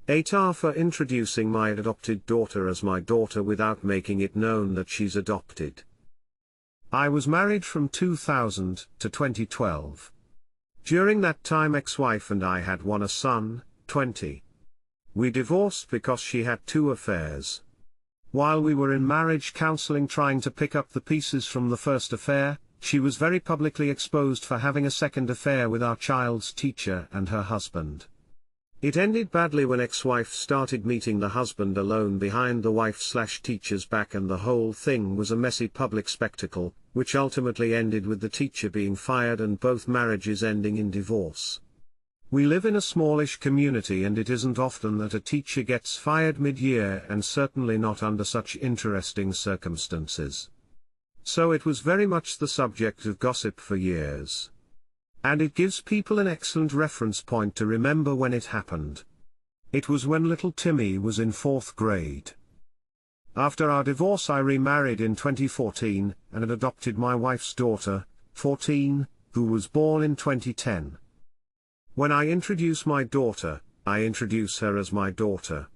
Aitah for introducing my adopted daughter as my daughter without making it known that she's adopted. I was married from 2000 to 2012. During that time ex-wife and I had a son, 20. We divorced because she had 2 affairs. While we were in marriage counseling trying to pick up the pieces from the first affair, she was very publicly exposed for having a second affair with our child's teacher and her husband. It ended badly when ex-wife started meeting the husband alone behind the wife/teacher's back, and the whole thing was a messy public spectacle, which ultimately ended with the teacher being fired and both marriages ending in divorce. We live in a smallish community and it isn't often that a teacher gets fired mid-year, and certainly not under such interesting circumstances. So it was very much the subject of gossip for years. And it gives people an excellent reference point to remember when it happened. It was when little Timmy was in 4th grade. After our divorce I remarried in 2014, and had adopted my wife's daughter, 14, who was born in 2010. When I introduce my daughter, I introduce her as my daughter.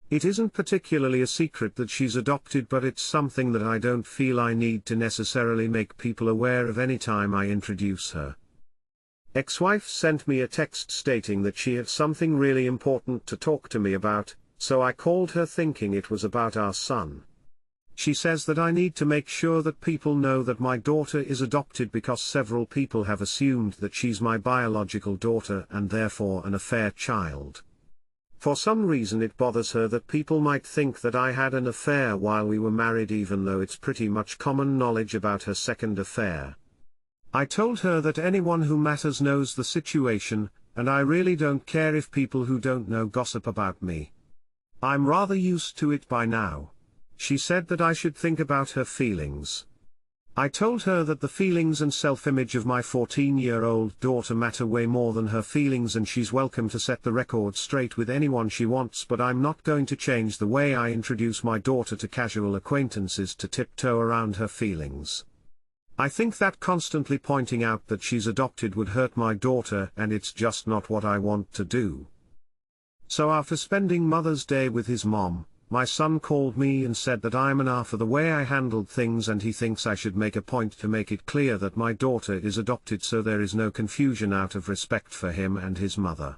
It isn't particularly a secret that she's adopted, but it's something that I don't feel I need to necessarily make people aware of any time I introduce her. Ex-wife sent me a text stating that she had something really important to talk to me about, so I called her thinking it was about our son. She says that I need to make sure that people know that my daughter is adopted because several people have assumed that she's my biological daughter and therefore an affair child. For some reason it bothers her that people might think that I had an affair while we were married, even though it's pretty much common knowledge about her second affair. I told her that anyone who matters knows the situation, and I really don't care if people who don't know gossip about me. I'm rather used to it by now. She said that I should think about her feelings. I told her that the feelings and self-image of my 14-year-old daughter matter way more than her feelings, and she's welcome to set the record straight with anyone she wants, but I'm not going to change the way I introduce my daughter to casual acquaintances to tiptoe around her feelings. I think that constantly pointing out that she's adopted would hurt my daughter, and it's just not what I want to do. So after spending Mother's Day with his mom, my son called me and said that I'm an ass for the way I handled things, and he thinks I should make a point to make it clear that my daughter is adopted so there is no confusion out of respect for him and his mother.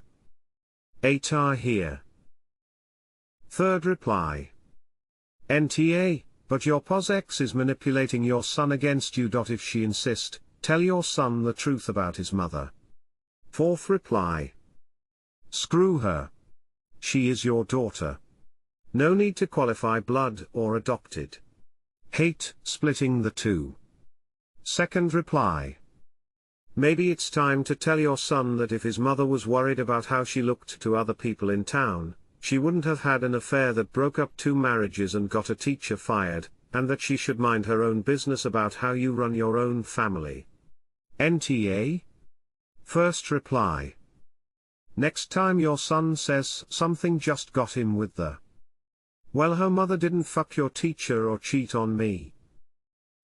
Aitah here. Third reply. NTA, but your POS ex is manipulating your son against you. If she insist, tell your son the truth about his mother. Fourth reply. Screw her. She is your daughter. No need to qualify blood or adopted. Hate splitting the two. Second reply. Maybe it's time to tell your son that if his mother was worried about how she looked to other people in town, she wouldn't have had an affair that broke up 2 marriages and got a teacher fired, and that she should mind her own business about how you run your own family. NTA? First reply. Next time your son says something, just got him with the "Well, her mother didn't fuck your teacher or cheat on me."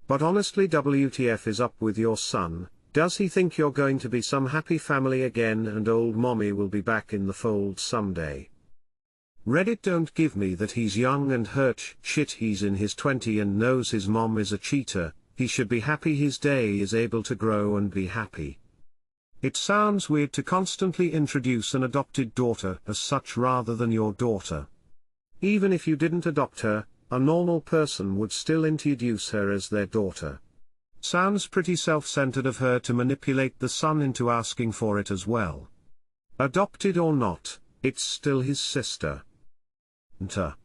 But honestly, WTF is up with your son? Does he think you're going to be some happy family again and old mommy will be back in the fold someday? Reddit don't give me that he's young and hurt. Shit, he's in his 20s and knows his mom is a cheater. He should be happy his day is able to grow and be happy. It sounds weird to constantly introduce an adopted daughter as such rather than your daughter. Even if you didn't adopt her, a normal person would still introduce her as their daughter. Sounds pretty self-centered of her to manipulate the son into asking for it as well. Adopted or not, it's still his sister. Aitah.